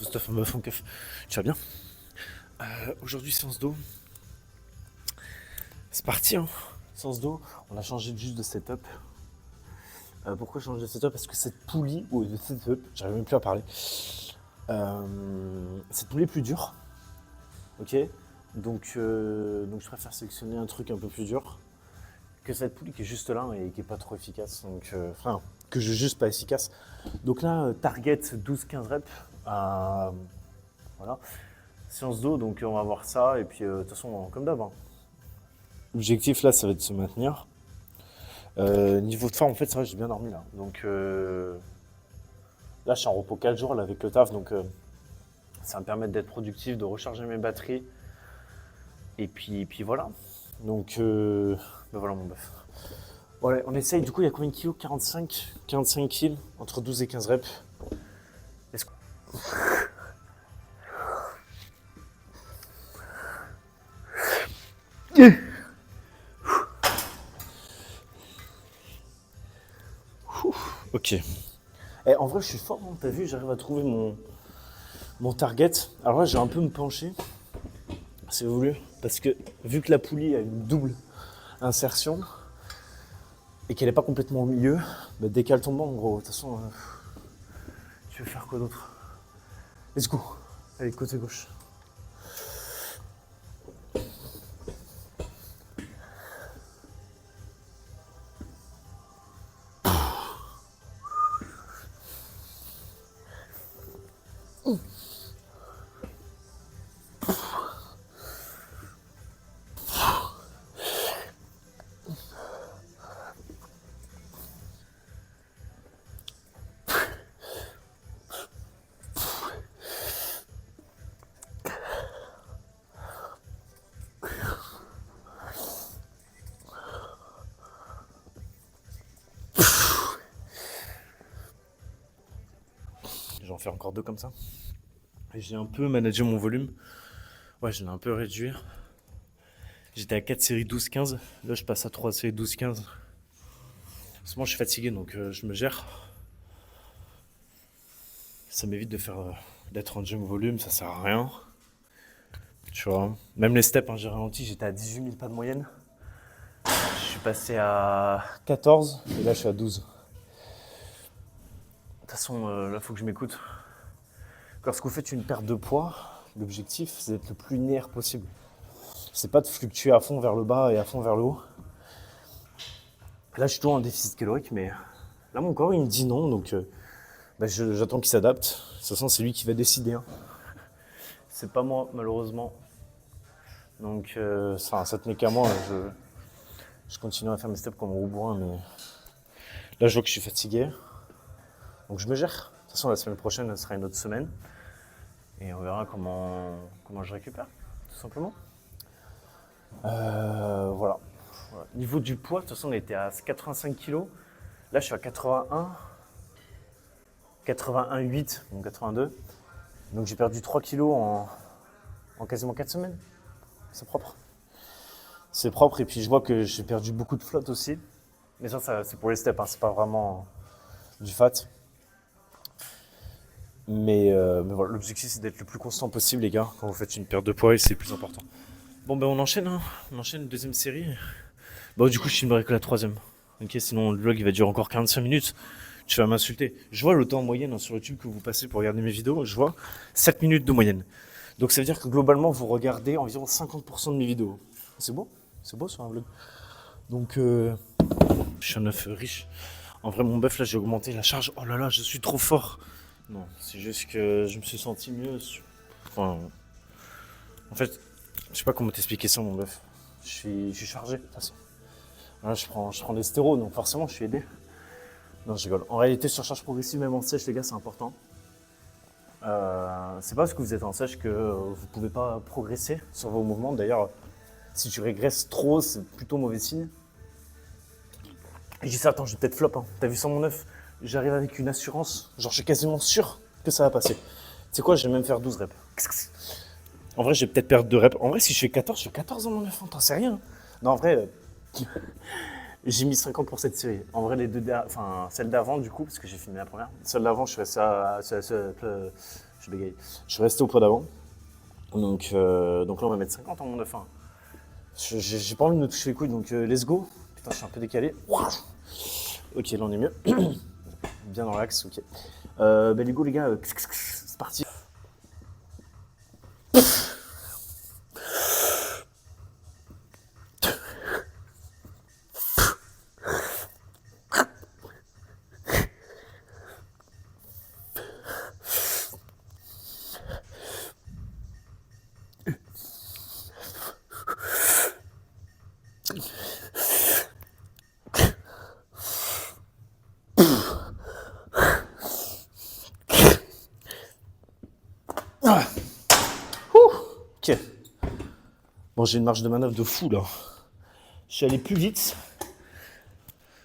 Stuff meuf en keuf. Tu vas bien? Aujourd'hui, séance d'eau. C'est parti, hein. Séance d'eau. On a changé juste de setup. Pourquoi changer de setup? Parce que cette poulie, ou de setup, j'arrive même plus à parler. Cette poulie est plus dure. Ok. Donc je préfère sélectionner un truc un peu plus dur que cette poulie qui est juste là et qui est pas trop efficace. Enfin, que je juge pas efficace. Donc là, target 12-15 reps. Voilà. Séance d'eau, donc on va voir ça. Et puis, de toute façon, comme d'hab, hein. L'objectif là, ça va être de se maintenir. Niveau de forme, en fait, ça va, j'ai bien dormi là. Donc là, je suis en repos 4 jours là, avec le taf. Donc ça va me permettre d'être productif, de recharger mes batteries. Et puis voilà. Donc ben voilà mon bœuf. Voilà, on essaye, du coup, il y a combien de kilos? 45 kilos, entre 12 et 15 reps. Est-ce que... Ok. En vrai, je suis fort, hein, t'as vu, j'arrive à trouver mon target. Alors là, je vais un peu me pencher, c'est voulu, parce que vu que la poulie a une double insertion et qu'elle n'est pas complètement au milieu, bah, décale ton banc en gros. De toute façon, tu veux faire quoi d'autre? Let's go. Allez, côté gauche. J'en fais encore deux comme ça. Et j'ai un peu managé mon volume. Ouais, je l'ai un peu réduit. J'étais à 4 séries 12-15. Là, je passe à 3 séries 12-15. En ce moment, je suis fatigué, donc je me gère. Ça m'évite d'être en junk volume, ça sert à rien. Tu vois. Même les steps, hein, j'ai ralenti, j'étais à 18 000 pas de moyenne. Je suis passé à 14 et là, je suis à 12. De toute façon, là, il faut que je m'écoute. Lorsque vous faites une perte de poids, l'objectif, c'est d'être le plus linéaire possible. C'est pas de fluctuer à fond vers le bas et à fond vers le haut. Là, je suis toujours en déficit calorique, mais là, mon corps, il me dit non, donc j'attends qu'il s'adapte. De toute façon, c'est lui qui va décider, hein. C'est pas moi, malheureusement. Donc, ça tenait qu'à moi. Je continue à faire mes steps comme un gros bourrin, mais là, je vois que je suis fatigué. Donc, je me gère. De toute façon, la semaine prochaine, ce sera une autre semaine. Et on verra comment je récupère, tout simplement. Voilà. Niveau du poids, de toute façon, on était à 85 kg. Là, je suis à 81, 81,8, donc 82. Donc, j'ai perdu 3 kg en quasiment 4 semaines. C'est propre. C'est propre, et puis je vois que j'ai perdu beaucoup de flotte aussi. Mais ça c'est pour les steps, hein, c'est pas vraiment du fat. Mais voilà, l'objectif c'est d'être le plus constant possible, les gars, quand vous faites une perte de poids, et c'est le plus important. Bon, ben on enchaîne, hein. On enchaîne une deuxième série. Bon, du coup, je filmerai que la troisième. Ok, sinon le vlog il va durer encore 45 minutes. Tu vas m'insulter. Je vois le temps en moyenne, hein, sur YouTube que vous passez pour regarder mes vidéos. Je vois 7 minutes de moyenne. Donc ça veut dire que globalement, vous regardez environ 50% de mes vidéos. C'est beau? C'est beau sur un vlog. Donc, je suis un œuf riche. En vrai, mon bœuf, là, j'ai augmenté la charge. Oh là là, je suis trop fort. Non, c'est juste que je me suis senti mieux. Enfin, en fait, je sais pas comment t'expliquer ça, mon bœuf. Je suis chargé, de toute façon. Là, je prends des stérols, donc forcément, je suis aidé. Non, je rigole. En réalité, surcharge progressive, même en sèche, les gars, c'est important. C'est pas parce que vous êtes en sèche que vous pouvez pas progresser sur vos mouvements. D'ailleurs, si tu régresses trop, c'est plutôt mauvais signe. Et j'ai dit ça, attends, je vais peut-être flop, hein. T'as vu ça mon œuf? J'arrive avec une assurance, genre je suis quasiment sûr que ça va passer. Tu sais quoi, je vais même faire 12 reps. En vrai, je vais peut-être perdre 2 reps. En vrai, si je fais 14, je fais 14 dans mon œuf, t'en sais rien. Non, en vrai, j'ai mis 50 pour cette série. En vrai, celle d'avant, du coup, parce que j'ai filmé la première. Celle d'avant, je suis resté je Je bégaye. Je suis resté au poids d'avant. Donc là, on va mettre 50 en mon 9-1. J'ai pas envie de me toucher les couilles, donc let's go. Putain, je suis un peu décalé. Ok, là, on est mieux. Bien dans l'axe, ok. Les go, les gars, c'est parti. Ok. Bon, j'ai une marge de manœuvre de fou là. Je suis allé plus vite.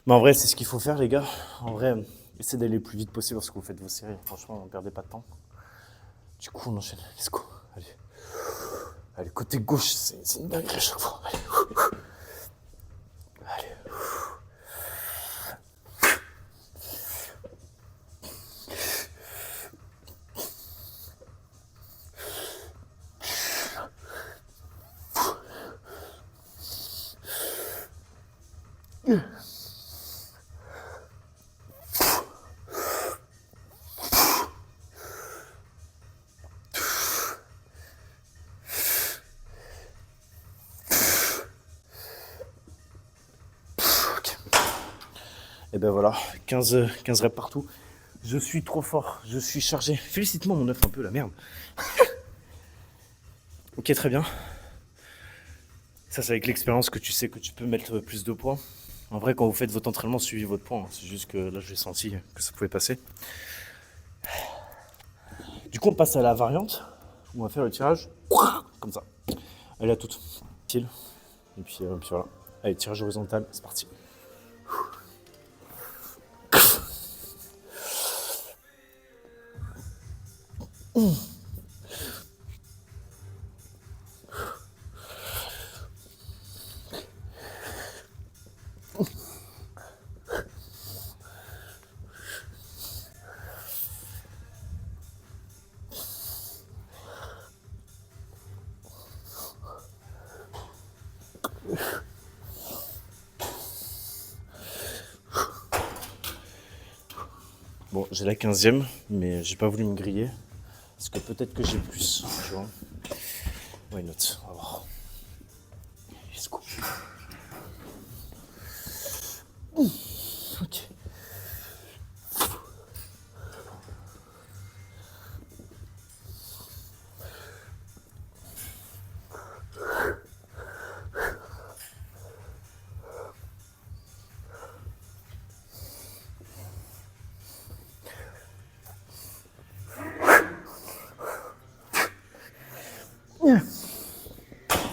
Mais en vrai, c'est ce qu'il faut faire, les gars. En vrai, essayez d'aller le plus vite possible lorsque vous faites vos séries. Franchement, ne perdez pas de temps. Du coup, on enchaîne. Let's go. Allez. Allez, côté gauche, c'est une dinguerie à chaque fois. Allez. Allez. Et ben voilà, 15 reps partout. Je suis trop fort, je suis chargé. Félicite-moi mon œuf un peu, la merde. Ok, très bien. Ça, c'est avec l'expérience que tu sais que tu peux mettre plus de poids. En vrai, quand vous faites votre entraînement, suivez votre poids. C'est juste que là, j'ai senti que ça pouvait passer. Du coup, on passe à la variante. On va faire le tirage comme ça. Allez, à toutes. Et puis voilà. Allez, tirage horizontal, c'est parti. Bon, j'ai la 15e, mais j'ai pas voulu me griller. Parce que peut-être que j'ai plus, tu vois. Why not? On va voir. Let's go. Ok.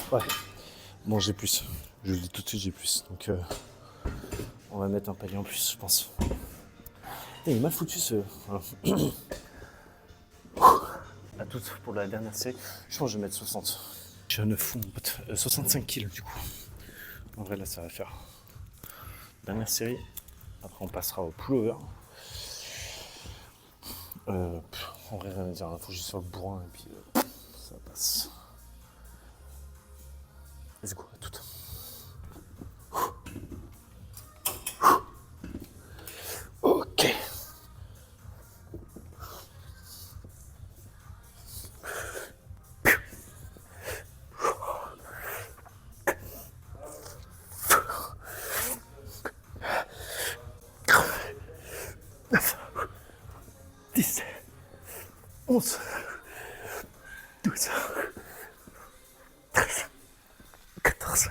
Ouais. Bon, j'ai plus. Je le dis tout de suite, j'ai plus. Donc, on va mettre un palier en plus, je pense. Et il est mal foutu ce. Voilà. À toutes pour la dernière série. Je pense que je vais mettre 60. Je suis un œuf fou, mon pote. 65 kills du coup. En vrai, là, ça va faire. Dernière série. Après, on passera au pullover. En vrai, rien à dire. Il faut juste faire le bourrin et puis ça passe. Let's go, à toutes. Ok. Neuf, 10, 11, 12, 13, 14,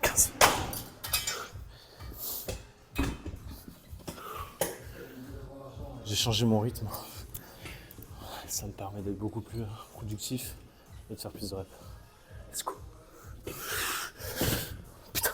15. J'ai changé mon rythme. Ça me permet d'être beaucoup plus productif et de faire plus de reps. Let's go. Putain.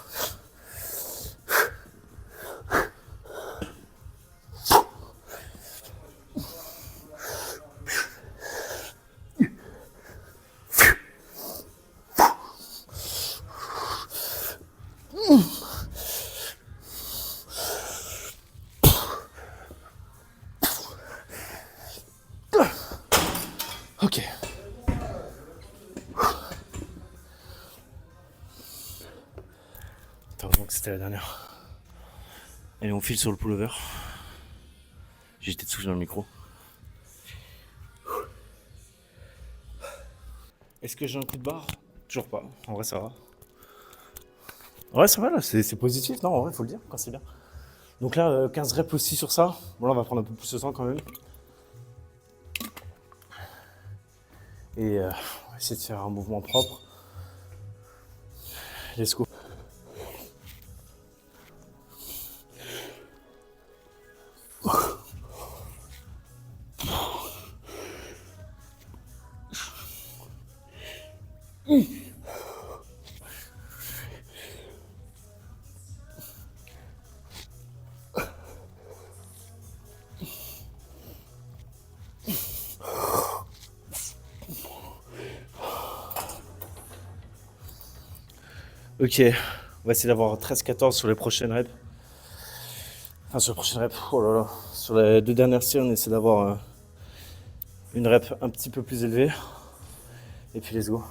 Ok. Heureusement que c'était la dernière. Allez, on file sur le pullover. J'ai été touché dans le micro. Est-ce que j'ai un coup de barre? Toujours pas. En vrai, ça va. Ouais, ça va là, c'est positif. Non, en vrai, faut le dire quand c'est bien. Donc là, 15 reps aussi sur ça. Bon, là, on va prendre un peu plus de temps quand même. Et on va essayer de faire un mouvement propre. Let's go. Ok, on va essayer d'avoir 13-14 sur les prochaines reps. Enfin, sur les prochaines reps, oh là là. Sur les 2 dernières séries, on essaie d'avoir une rep un petit peu plus élevée. Et puis, let's go.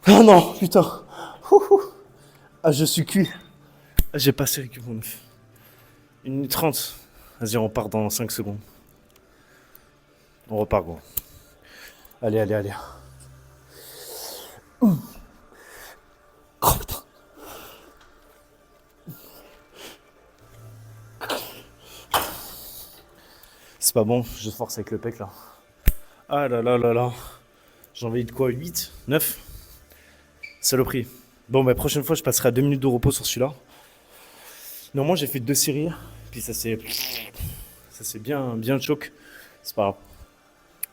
Ah non, putain. Ah, je suis cuit. Ah, j'ai passé le cul, mon neuf. 1 minute 30. Vas-y, on repart dans 5 secondes. On repart, gros. Allez, allez, allez. Oh putain. C'est pas bon, je force avec le pec là. Ah là là là là. J'ai envie de quoi? 8? 9? Saloperie. Bon, bah, prochaine fois, je passerai à 2 minutes de repos sur celui-là. Normalement, j'ai fait 2 séries. Puis ça s'est bien choc. C'est pas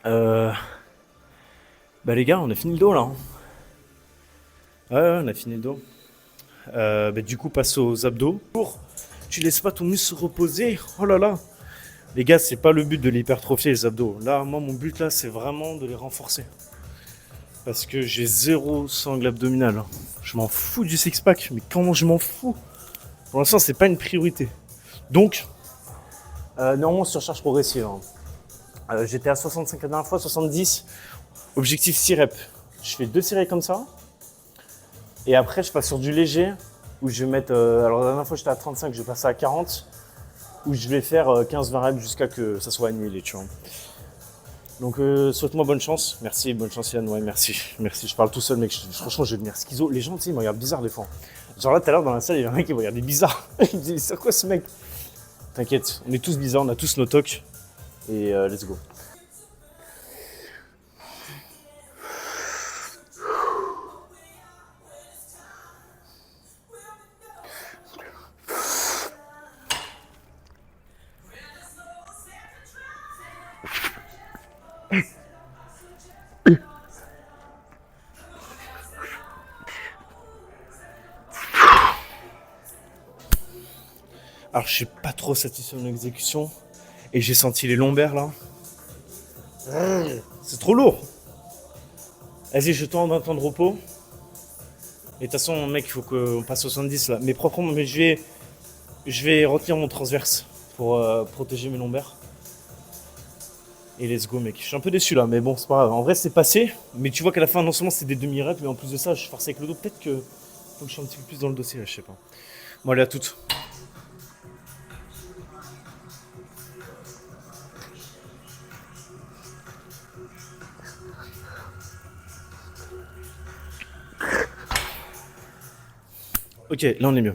grave. Bah, les gars, on a fini le dos là. Hein. Ouais, on a fini le dos. Bah, du coup, passe aux abdos. Tu laisses pas ton muscle se reposer. Oh là là. Les gars, c'est pas le but de l'hypertrophier les abdos. Là, moi, mon but là, c'est vraiment de les renforcer. Parce que j'ai 0 sangle abdominale. Hein. Je m'en fous du six-pack. Mais comment je m'en fous? Pour l'instant, c'est pas une priorité. Donc, normalement, surcharge progressive. Hein. J'étais à 65 la dernière fois, 70. Objectif 6 reps. Je fais 2 séries comme ça. Et après, je passe sur du léger. Où je vais mettre. Alors, la dernière fois, j'étais à 35, je vais passer à 40. Où je vais faire 15-20 reps jusqu'à que ça soit annulé, tu vois. Donc, souhaite-moi bonne chance. Merci, bonne chance, Yann. Ouais, merci. Merci, je parle tout seul, mec. Franchement, je vais devenir schizo. Les gens, tu sais, ils me regardent bizarre des fois. Genre là, tout à l'heure, dans la salle, il y a un mec qui me regardait bizarre. Il me dit, c'est quoi ce mec? T'inquiète, on est tous bizarres, on a tous nos tocs. Et let's go. Alors, je suis pas trop satisfait de mon exécution. Et j'ai senti les lombaires là. C'est trop lourd. Vas-y, je tourne un temps de repos. Et de toute façon, mec, il faut qu'on passe 70 là. Mais proprement, mais je vais retenir mon transverse pour protéger mes lombaires. Et let's go, mec. Je suis un peu déçu là, mais bon, c'est pas grave. En vrai, c'est passé. Mais tu vois qu'à la fin, non seulement c'était des demi-reps, mais en plus de ça, je force avec le dos. Peut-être que faut que je sois un petit peu plus dans le dossier là, je sais pas. Bon, allez, à toutes. Ok, là on est mieux.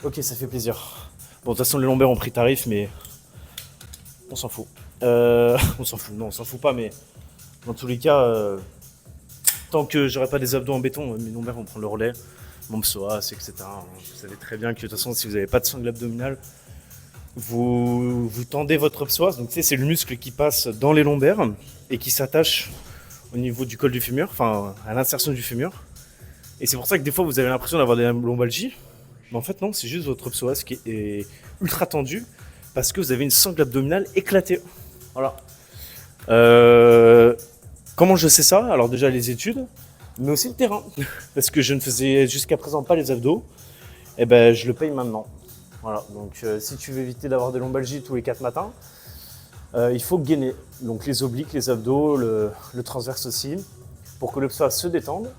Ok, ça fait plaisir. Bon, de toute façon, les lombaires ont pris tarif, mais on s'en fout. On s'en fout, non, on s'en fout pas, mais dans tous les cas, tant que j'aurai pas des abdos en béton, mes lombaires vont prendre le relais. Mon psoas, etc. Vous savez très bien que de toute façon, si vous n'avez pas de sangle abdominale, vous tendez votre psoas. Donc, tu sais, c'est le muscle qui passe dans les lombaires et qui s'attache au niveau du col du fémur, enfin, à l'insertion du fémur. Et c'est pour ça que des fois, vous avez l'impression d'avoir des lombalgies. Mais en fait, non, c'est juste votre psoas qui est ultra tendu parce que vous avez une sangle abdominale éclatée. Voilà. Comment je sais ça? Alors déjà les études, mais aussi le terrain. Parce que je ne faisais jusqu'à présent pas les abdos, et ben je le paye maintenant. Voilà, donc si tu veux éviter d'avoir des lombalgies tous les 4 matins, il faut gainer. Donc les obliques, les abdos, le transverse aussi, pour que le psoas se détende.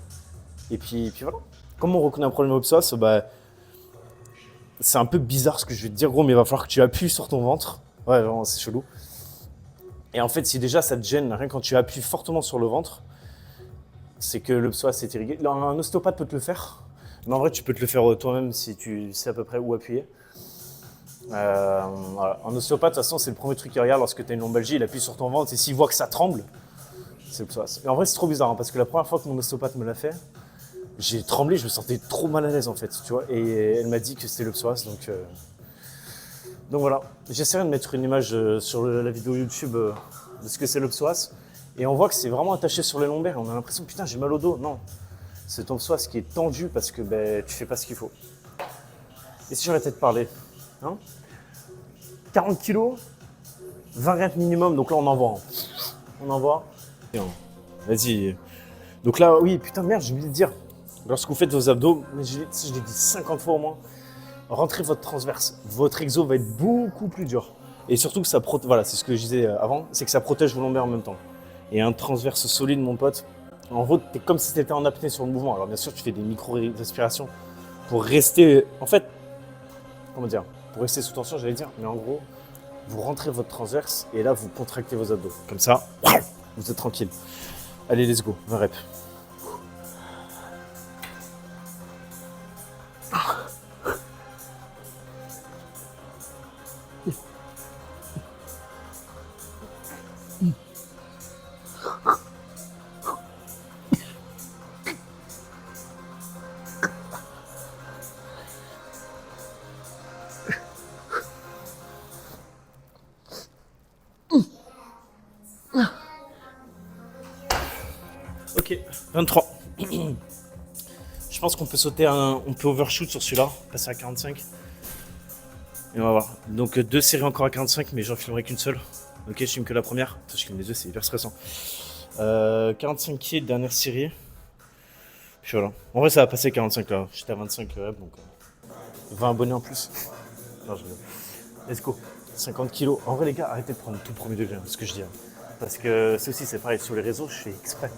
Et puis voilà. Comment on reconnaît un problème au psoas? Bah, c'est un peu bizarre ce que je vais te dire, gros, mais il va falloir que tu appuies sur ton ventre. Ouais, vraiment, c'est chelou. Et en fait, si déjà ça te gêne, rien quand tu appuies fortement sur le ventre, c'est que le psoas est irrigué. Un ostéopathe peut te le faire, mais en vrai, tu peux te le faire toi-même si tu sais à peu près où appuyer. Voilà. Un ostéopathe, de toute façon, c'est le premier truc qu'il regarde lorsque tu as une lombalgie, il appuie sur ton ventre et s'il voit que ça tremble, c'est le psoas. Et en vrai, c'est trop bizarre hein, parce que la première fois que mon ostéopathe me l'a fait, j'ai tremblé, je me sentais trop mal à l'aise en fait, tu vois. Et elle m'a dit que c'était le psoas, donc voilà. J'essaierai de mettre une image sur la vidéo YouTube de ce que c'est le psoas. Et on voit que c'est vraiment attaché sur les lombaires. On a l'impression, putain, j'ai mal au dos. Non, c'est ton psoas qui est tendu parce que tu fais pas ce qu'il faut. Et si j'arrêtais de parler hein, 40 kilos, 20 reps minimum, donc là on envoie. On envoie. Vas-y. Donc là, oui, putain, merde, j'ai oublié de dire. Lorsque vous faites vos abdos, je l'ai dit 50 fois au moins, rentrez votre transverse. Votre exo va être beaucoup plus dur. Et surtout que ça protège, voilà, c'est ce que je disais avant, c'est que ça protège vos lombaires en même temps. Et un transverse solide, mon pote, en gros, t'es comme si t'étais en apnée sur le mouvement. Alors bien sûr, tu fais des micro-respirations pour rester, en fait, comment dire, pour rester sous tension, j'allais dire, mais en gros, vous rentrez votre transverse et là, vous contractez vos abdos. Comme ça, vous êtes tranquille. Allez, let's go, 20 reps. Ok, 23. Je pense qu'on peut sauter on peut overshoot sur celui-là, passer à 45. Et on va voir. Donc deux séries encore à 45, mais j'en filmerai qu'une seule. Ok, je filme que la première. Putain, je filme les deux, c'est hyper stressant. 45 qui dernière série. Puis voilà. En vrai, ça va passer 45 là. J'étais à 25 donc 20 abonnés en plus. Non, je rigole. Let's go. 50 kilos. En vrai, les gars, arrêtez de prendre tout premier degré, ce que je dis. Hein. Parce que c'est aussi, c'est pareil. Sur les réseaux, je fais exprès.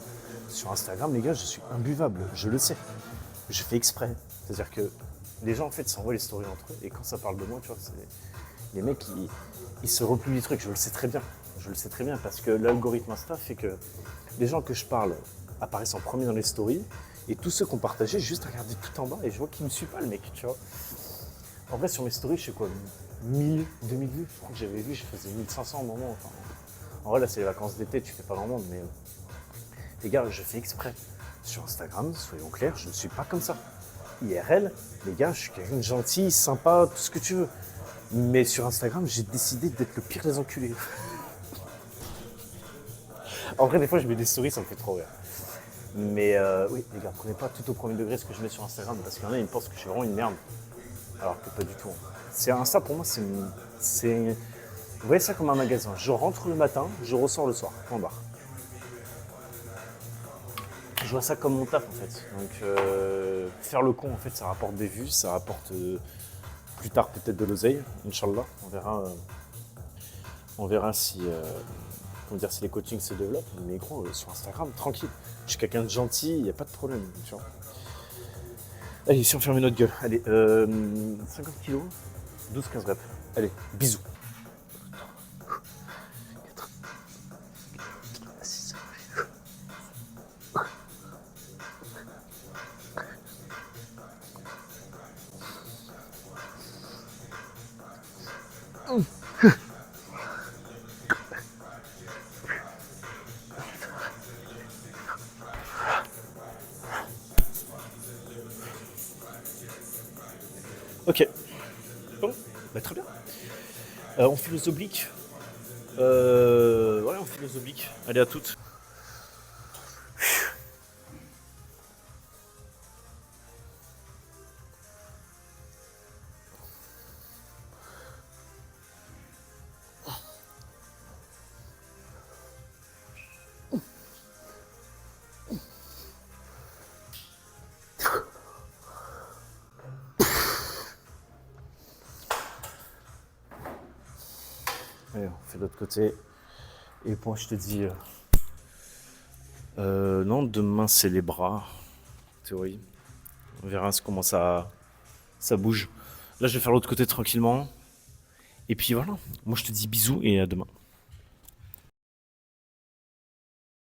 Sur Instagram, les gars, je suis imbuvable. Je le sais. Je fais exprès. C'est-à-dire que les gens, en fait, s'envoient les stories entre eux. Et quand ça parle de moi, tu vois, les mecs, ils se replient les trucs. Je le sais très bien. Je le sais très bien parce que l'algorithme Insta fait que les gens que je parle apparaissent en premier dans les stories. Et tous ceux qui ont partagé, juste regarder tout en bas et je vois qu'ils me suivent pas, le mec, tu vois. En vrai, sur mes stories, je sais quoi, 1000, 2000 vues. Je crois que j'avais vu, je faisais 1500 au moment. Enfin, en vrai, là, c'est les vacances d'été, tu fais pas grand monde, mais les gars, je fais exprès. Sur Instagram, soyons clairs, je ne suis pas comme ça. IRL, les gars, je suis quelqu'un de gentil, sympa, tout ce que tu veux. Mais sur Instagram, j'ai décidé d'être le pire des enculés. En vrai, des fois, je mets des stories, ça me fait trop rire. Mais oui, les gars, prenez pas tout au premier degré ce que je mets sur Instagram, parce qu'il y en a, ils pensent que je suis vraiment une merde. Alors que pas du tout. C'est ça pour moi, c'est. Vous voyez ça comme un magasin. Je rentre le matin, je ressors le soir. Point barre. Je vois ça comme mon taf en fait. Donc faire le con en fait, ça rapporte des vues, ça rapporte plus tard peut-être de l'oseille, Inch'Allah. On verra si, comment dire, si les coachings se développent. Mais gros, sur Instagram, tranquille. Je suis quelqu'un de gentil, il n'y a pas de problème. Tu vois. Allez, si on ferme notre gueule. Allez, 50 kilos, 12-15 reps. Allez, bisous. Ok. Bon, bah, très bien. On fait les obliques. Ouais, on fait les obliques. Allez, à toutes. Allez, on fait de l'autre côté. Et moi, je te dis... non, demain, c'est les bras. Théorie. On verra comment ça bouge. Là, je vais faire l'autre côté tranquillement. Et puis voilà. Moi, je te dis bisous et à demain.